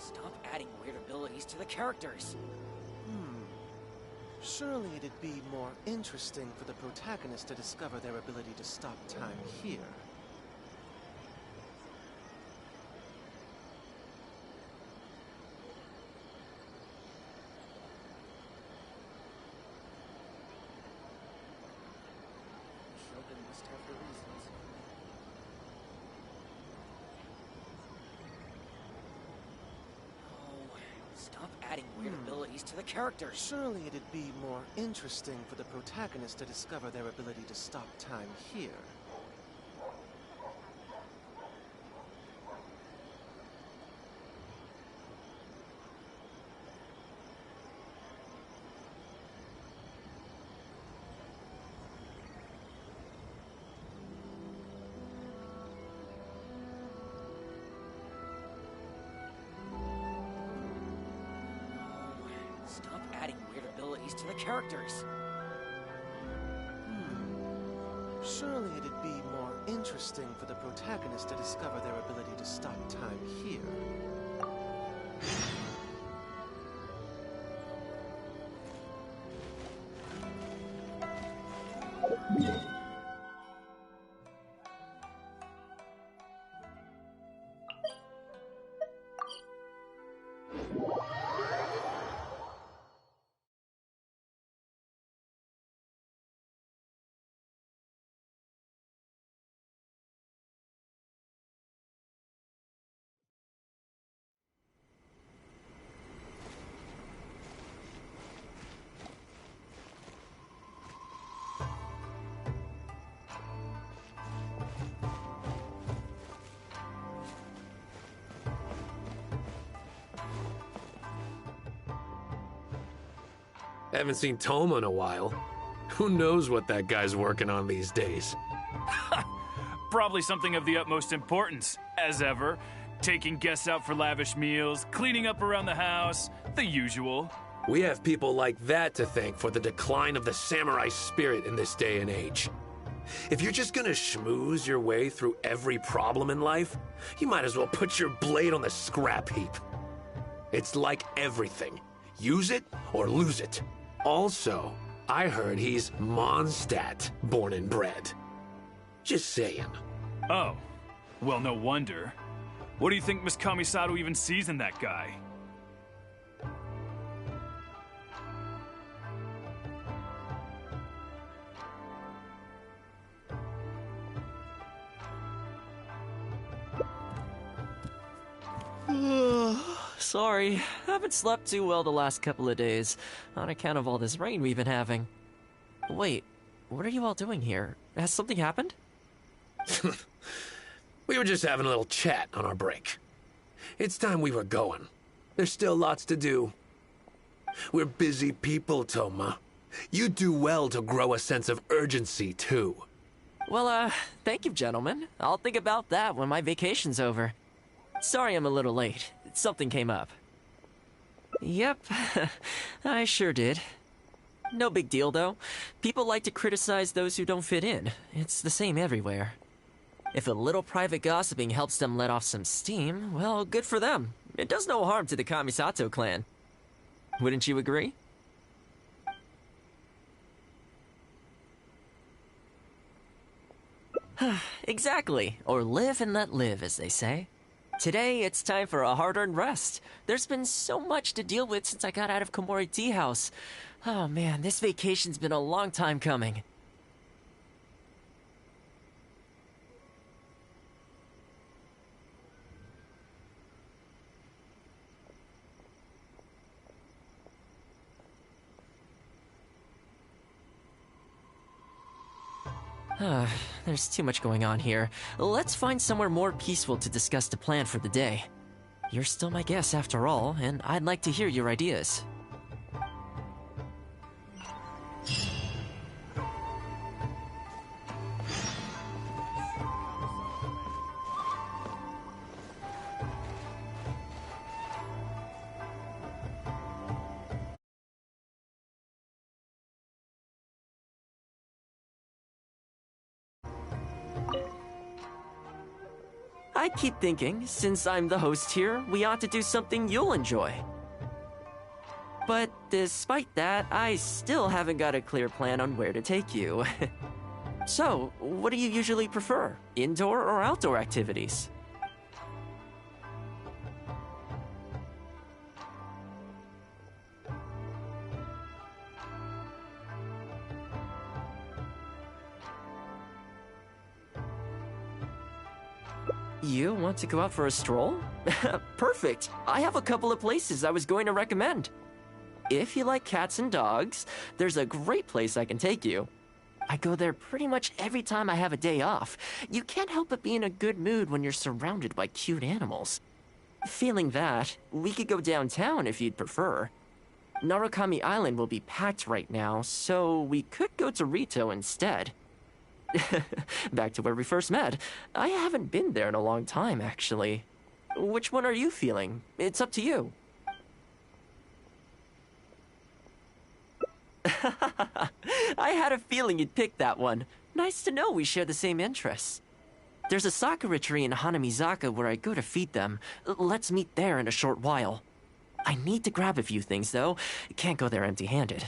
Stop adding weird abilities to the characters. Surely it'd be more interesting for the protagonist to discover their ability to stop time here. Shogun must have her reasons. Oh, stop adding weird abilities to the characters. Surely it'd be more interesting for the protagonist to discover their ability to stop time here. Stop adding weird abilities to the characters. Surely it'd be more interesting for the protagonist to discover their ability to stop time here. Haven't seen Thoma in a while. Who knows what that guy's working on these days? Probably something of the utmost importance, as ever. Taking guests out for lavish meals, cleaning up around the house, the usual. We have people like that to thank for the decline of the samurai spirit in this day and age. If you're just gonna schmooze your way through every problem in life, you might as well put your blade on the scrap heap. It's like everything. Use it or lose it. Also, I heard he's Mondstadt, born and bred. Just saying. Oh, well, no wonder. What do you think Miss Kamisato even sees in that guy? Sorry, haven't slept too well the last couple of days, on account of all this rain we've been having. Wait, what are you all doing here? Has something happened? We were just having a little chat on our break. It's time we were going. There's still lots to do. We're busy people, Thoma. You do well to grow a sense of urgency, too. Well, thank you, gentlemen. I'll think about that when my vacation's over. Sorry I'm a little late. Something came up. Yep, I sure did. No big deal, though. People like to criticize those who don't fit in. It's the same everywhere. If a little private gossiping helps them let off some steam, well, good for them. It does no harm to the Kamisato clan. Wouldn't you agree? Exactly. Or live and let live, as they say. Today, it's time for a hard-earned rest. There's been so much to deal with since I got out of Komori Tea House. Oh man, this vacation's been a long time coming. There's too much going on here. Let's find somewhere more peaceful to discuss the plan for the day. You're still my guest after all, and I'd like to hear your ideas. I keep thinking, since I'm the host here, we ought to do something you'll enjoy. But despite that, I still haven't got a clear plan on where to take you. So, what do you usually prefer? Indoor or outdoor activities? You want to go out for a stroll? Perfect! I have a couple of places I was going to recommend. If you like cats and dogs, there's a great place I can take you. I go there pretty much every time I have a day off. You can't help but be in a good mood when you're surrounded by cute animals. Feeling that, we could go downtown if you'd prefer. Narukami Island will be packed right now, so we could go to Rito instead. Back to where we first met. I haven't been there in a long time, actually. Which one are you feeling? It's up to you. I had a feeling you'd pick that one. Nice to know we share the same interests. There's a sakura tree in Hanamizaka where I go to feed them. Let's meet there in a short while. I need to grab a few things, though. Can't go there empty-handed.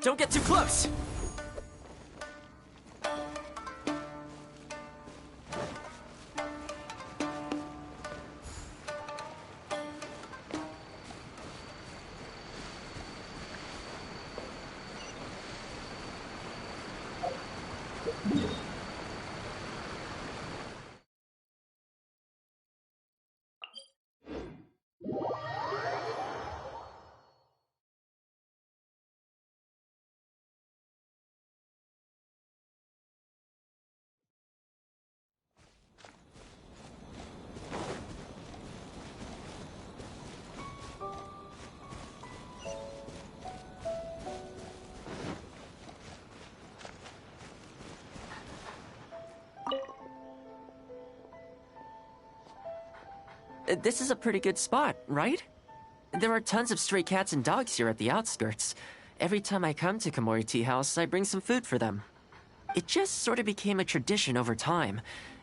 Don't get too close! This is a pretty good spot, right? There are tons of stray cats and dogs here at the outskirts. Every time I come to Komori Tea House, I bring some food for them. It just sort of became a tradition over time.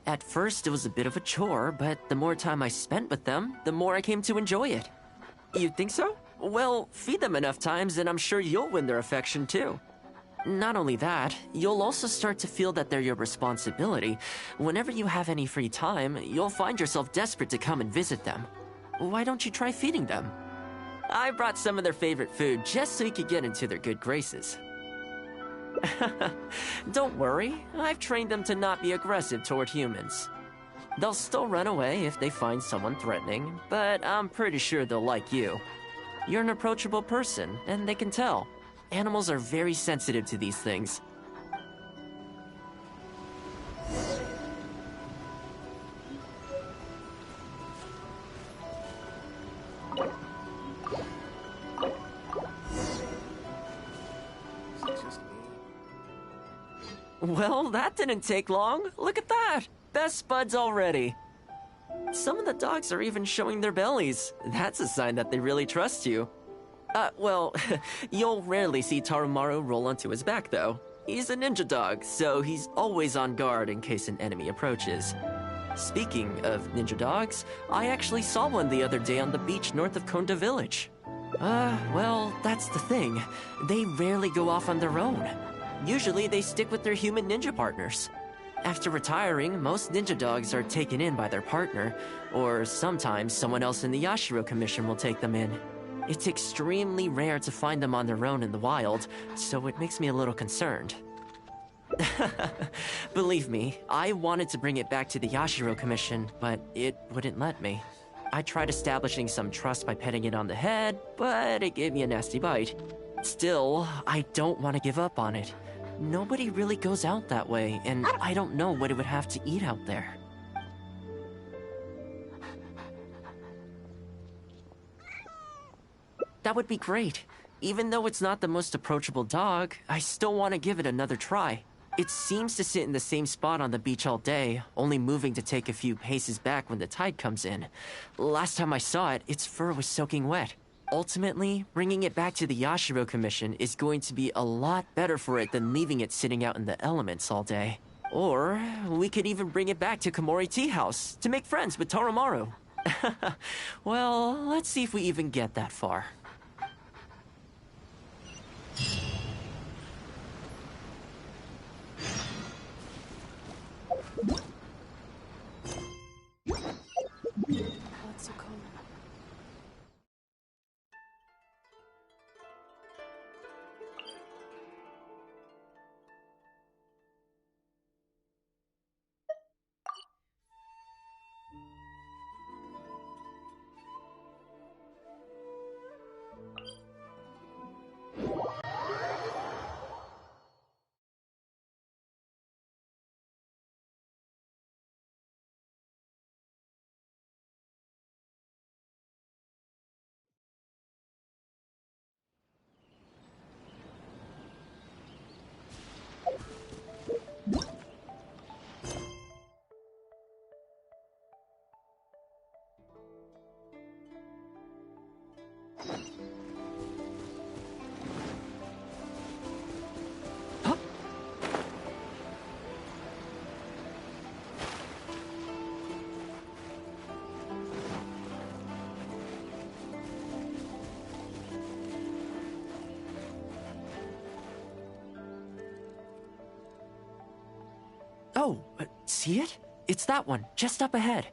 At first, it was a bit of a chore, but the more time I spent with them, the more I came to enjoy it. You think so? Well, feed them enough times and I'm sure you'll win their affection too. Not only that, you'll also start to feel that they're your responsibility. Whenever you have any free time, you'll find yourself desperate to come and visit them. Why don't you try feeding them? I brought some of their favorite food just so you could get into their good graces. Don't worry, I've trained them to not be aggressive toward humans. They'll still run away if they find someone threatening, but I'm pretty sure they'll like you. You're an approachable person, and they can tell. Animals are very sensitive to these things. Well, that didn't take long. Look at that! Best buds already. Some of the dogs are even showing their bellies. That's a sign that they really trust you. Well, you'll rarely see Tarumaru roll onto his back, though. He's a ninja dog, so he's always on guard in case an enemy approaches. Speaking of ninja dogs, I actually saw one the other day on the beach north of Konda Village. Well, that's the thing. They rarely go off on their own. Usually they stick with their human ninja partners. After retiring, most ninja dogs are taken in by their partner, or sometimes someone else in the Yashiro Commission will take them in. It's extremely rare to find them on their own in the wild, so it makes me a little concerned. Believe me, I wanted to bring it back to the Yashiro Commission, but it wouldn't let me. I tried establishing some trust by petting it on the head, but it gave me a nasty bite. Still, I don't want to give up on it. Nobody really goes out that way, and I don't know what it would have to eat out there. That would be great. Even though it's not the most approachable dog, I still want to give it another try. It seems to sit in the same spot on the beach all day, only moving to take a few paces back when the tide comes in. Last time I saw it, its fur was soaking wet. Ultimately, bringing it back to the Yashiro Commission is going to be a lot better for it than leaving it sitting out in the elements all day. Or we could even bring it back to Komori Tea House to make friends with Toromaru. Well, let's see if we even get that far. Oh, see it? It's that one, just up ahead.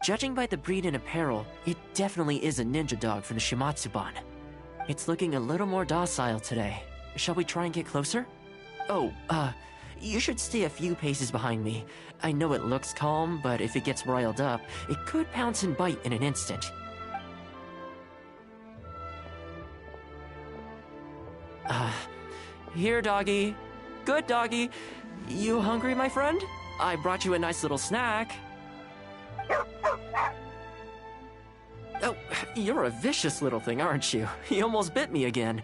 Judging by the breed and apparel, it definitely is a ninja dog from the Shimatsuban. It's looking a little more docile today. Shall we try and get closer? Oh, you should stay a few paces behind me. I know it looks calm, but if it gets riled up, it could pounce and bite in an instant. Here, doggy. Good doggy. You hungry, my friend? I brought you a nice little snack. Oh, you're a vicious little thing, aren't you? You almost bit me again.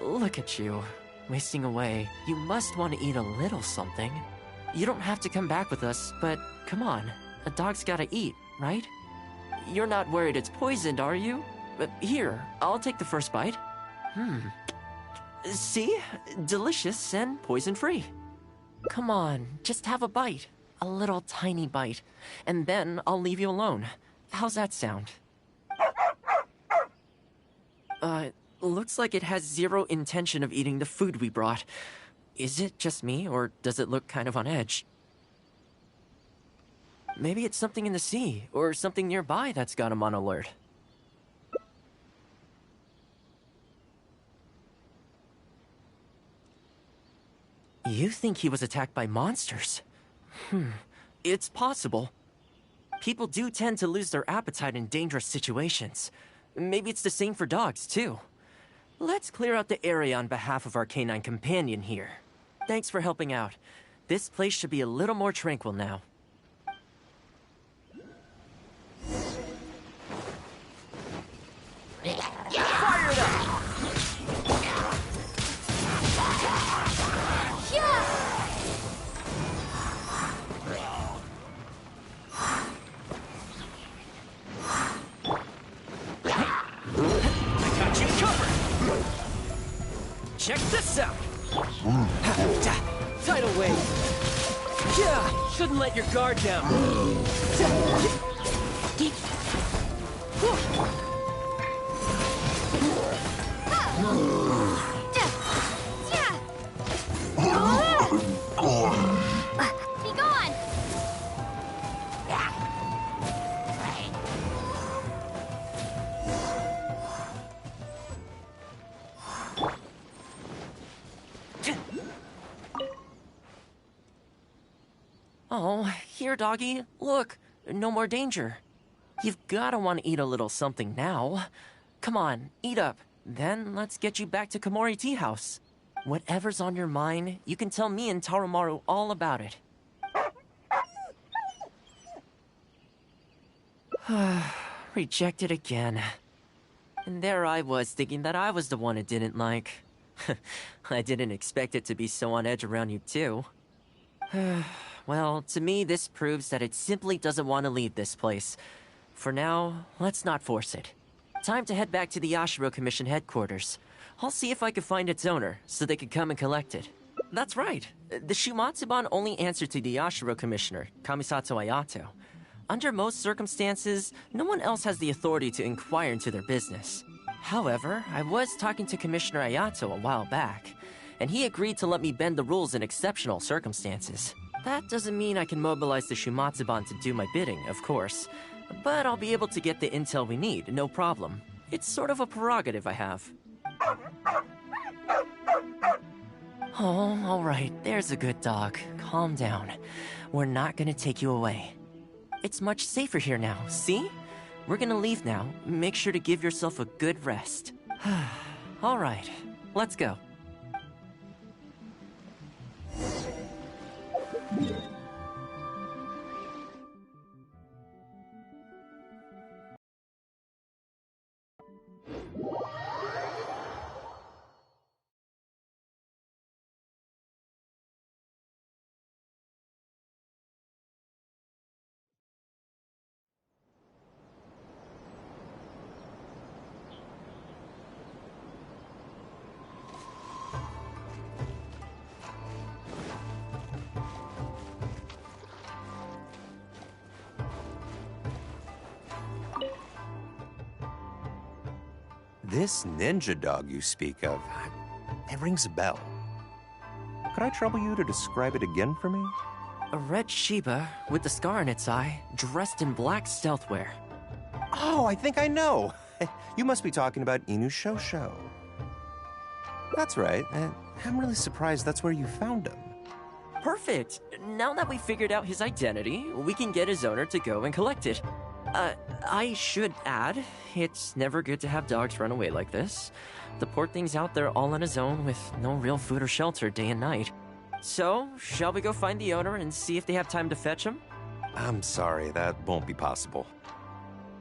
Look at you, wasting away. You must want to eat a little something. You don't have to come back with us, but come on. A dog's gotta eat, right? You're not worried it's poisoned, are you? Here, I'll take the first bite. See? Delicious and poison-free. Come on, just have a bite. A little tiny bite. And then I'll leave you alone. How's that sound? Looks like it has zero intention of eating the food we brought. Is it just me, or does it look kind of on edge? Maybe it's something in the sea, or something nearby that's got him on alert. You think he was attacked by monsters? It's possible. People do tend to lose their appetite in dangerous situations. Maybe it's the same for dogs, too. Let's clear out the area on behalf of our canine companion here. Thanks for helping out. This place should be a little more tranquil now. Fire it up! Check this out! Tidal wave! Yeah! Shouldn't let your guard down! Be gone! Oh, here, doggy. Look, no more danger. You've gotta want to eat a little something now. Come on, eat up. Then let's get you back to Komori Tea House. Whatever's on your mind, you can tell me and Tarumaru all about it. Rejected again. And there I was thinking that I was the one it didn't like. I didn't expect it to be so on edge around you too. Well, to me this proves that it simply doesn't want to leave this place. For now, let's not force it. Time to head back to the Yashiro Commission headquarters. I'll see if I can find its owner, so they could come and collect it. That's right. The Shumatsuban only answer to the Yashiro Commissioner, Kamisato Ayato. Under most circumstances, no one else has the authority to inquire into their business. However, I was talking to Commissioner Ayato a while back, and he agreed to let me bend the rules in exceptional circumstances. That doesn't mean I can mobilize the Shumatsuban to do my bidding, of course, but I'll be able to get the intel we need, no problem. It's sort of a prerogative I have. Oh, alright, there's a good dog. Calm down. We're not gonna take you away. It's much safer here now, see? We're gonna leave now. Make sure to give yourself a good rest. Alright, let's go. This ninja dog you speak of, it rings a bell. Could I trouble you to describe it again for me? A red Shiba with the scar in its eye, dressed in black stealth wear. Oh, I think I know. You must be talking about Inu Shosho. That's right. I'm really surprised that's where you found him. Perfect! Now that we figured out his identity, we can get his owner to go and collect it. I should add, it's never good to have dogs run away like this. The poor thing's out there all on his own with no real food or shelter day and night. So, shall we go find the owner and see if they have time to fetch him? I'm sorry, that won't be possible.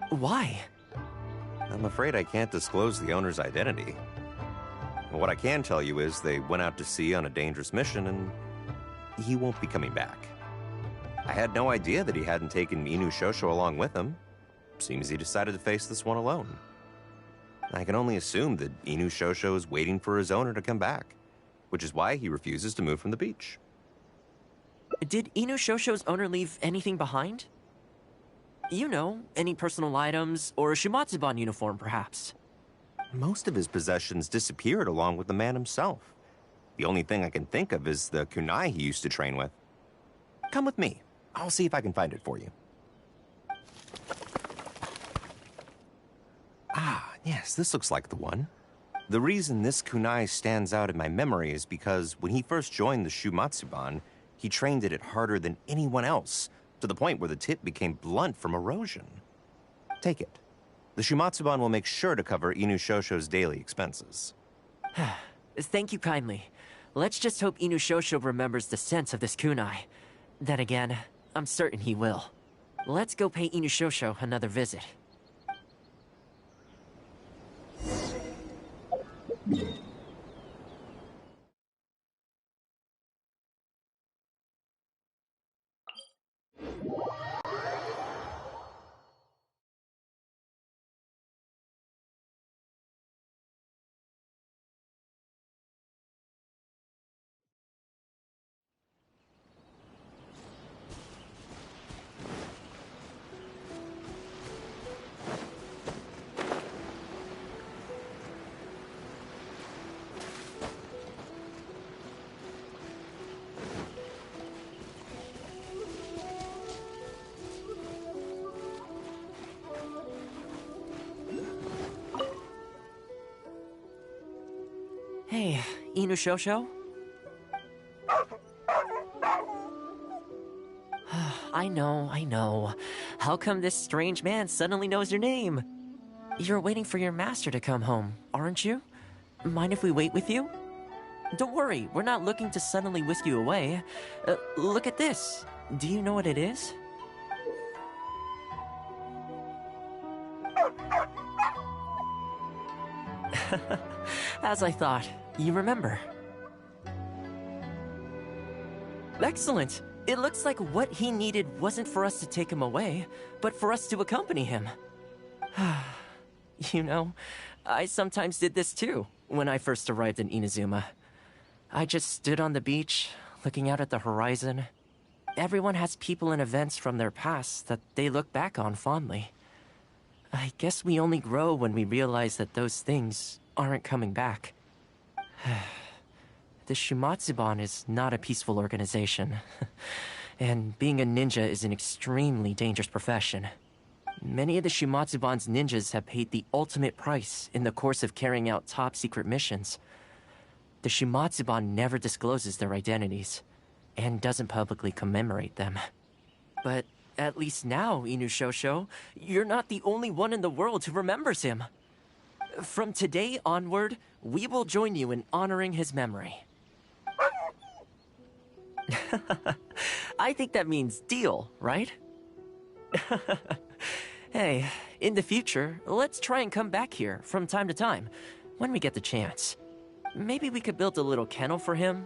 Why? I'm afraid I can't disclose the owner's identity. What I can tell you is they went out to sea on a dangerous mission and he won't be coming back. I had no idea that he hadn't taken Inu Shosho along with him. Seems he decided to face this one alone. I can only assume that Inu Shosho is waiting for his owner to come back, which is why he refuses to move from the beach. Did Inu Shosho's owner leave anything behind? You know, any personal items, or a Shumatsuban uniform, perhaps? Most of his possessions disappeared along with the man himself. The only thing I can think of is the kunai he used to train with. Come with me. I'll see if I can find it for you. Ah, yes, this looks like the one. The reason this kunai stands out in my memory is because when he first joined the Shumatsuban, he trained at it harder than anyone else, to the point where the tip became blunt from erosion. Take it. The Shumatsuban will make sure to cover Inu Shosho's daily expenses. Thank you kindly. Let's just hope Inu Shosho remembers the sense of this kunai. Then again, I'm certain he will. Let's go pay Inu Shosho another visit. Hey, Inu Shosho? I know. How come this strange man suddenly knows your name? You're waiting for your master to come home, aren't you? Mind if we wait with you? Don't worry, we're not looking to suddenly whisk you away. Look at this. Do you know what it is? As I thought, you remember. Excellent. It looks like what he needed wasn't for us to take him away, but for us to accompany him. You know, I sometimes did this too, when I first arrived in Inazuma. I just stood on the beach, looking out at the horizon. Everyone has people and events from their past that they look back on fondly. I guess we only grow when we realize that those things aren't coming back. The Shumatsuban is not a peaceful organization. And being a ninja is an extremely dangerous profession. Many of the Shumatsuban's ninjas have paid the ultimate price in the course of carrying out top-secret missions. The Shumatsuban never discloses their identities, and doesn't publicly commemorate them. But at least now, Inushosho, you're not the only one in the world who remembers him. From today onward, we will join you in honoring his memory. I think that means deal, right? Hey, in the future, let's try and come back here from time to time, when we get the chance. Maybe we could build a little kennel for him.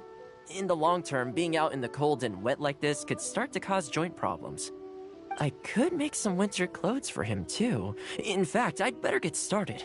In the long term, being out in the cold and wet like this could start to cause joint problems. I could make some winter clothes for him too. In fact, I'd better get started.